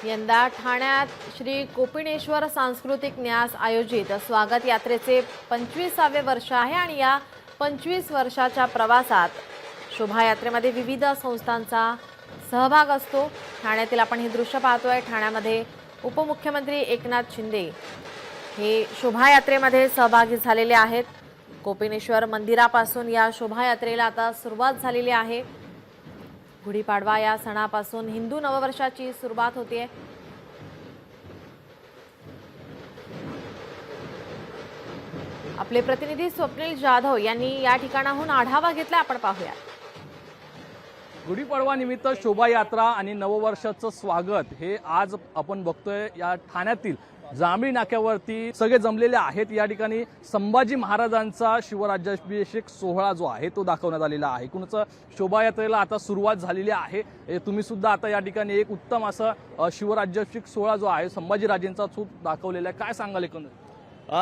यंदा ठाण्यात श्री कोपिनेश्वर सांस्कृतिक न्यास आयोजित स्वागत यात्रेचे 25वे वर्ष आहे आणि या 25 वर्षाच्या प्रवासात शोभायात्रेमध्ये विविध संस्थांचा सहभाग असतो। ठाण्यातील आपण हे दृश्य पाहतोय। ठाण्यामध्ये उपमुख्यमंत्री एकनाथ शिंदे हे शोभायात्रेमध्ये सहभागी झालेले आहेत। कोपिनेश्वर मंदिरापासून या शोभायात्रेला आता सुरुवात झालेली आहे। गुढीपाडवा या सणापासून हिंदू नववर्षाची सुरुवात होते। आपले प्रतिनिधी स्वप्नील जाधव यांनी या ठिकाणाहून आढावा घेतला, आपण पाहूया। गुढीपाडवा निमित्त शोभायात्रा आणि नववर्षाचं स्वागत हे आज आपण बघतोय। या ठाण्यातील जांभळी नाक्यावरती सगळे जमलेले आहेत। या ठिकाणी संभाजी महाराजांचा शिवराज्याभिषेक सोहळा जो आहे तो दाखवण्यात आलेला आहे। एकूणच शोभायात्रेला आता सुरुवात झालेली आहे। तुम्ही सुद्धा आता या ठिकाणी एक उत्तम असा शिवराज्याभिषेक सोहळा जो आहे संभाजीराजेंचा तो दाखवलेला आहे। काय सांगाल एकंदरीत?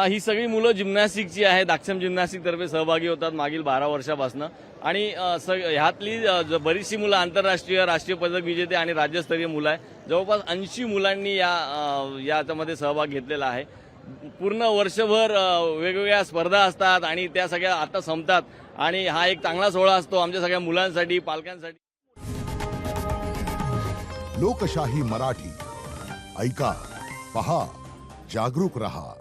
ही सगळी मुलं जिम्नॅस्टिकची आहेत। दाक्षम जिम्नॅस्टिक तर्फे सहभागी होतात मागील 12 वर्षापासून आणि ह्यातली बरीचशी मुलं आंतरराष्ट्रीय राष्ट्रीय पदक विजेते आणि राज्यस्तरीय मुलं आहे। जवळपास 80 मुलांनी याच्यामध्ये सहभाग घेतलेला आहे। पूर्ण वर्षभर वेगवेगळ्या स्पर्धा असतात आणि त्या सगळ्या आता संपतात आणि हा एक चांगला सोहळा असतो आमच्या सगळ्या मुलांसाठी, पालकांसाठी। लोकशाही मराठी ऐका, पहा, जागरूक रहा।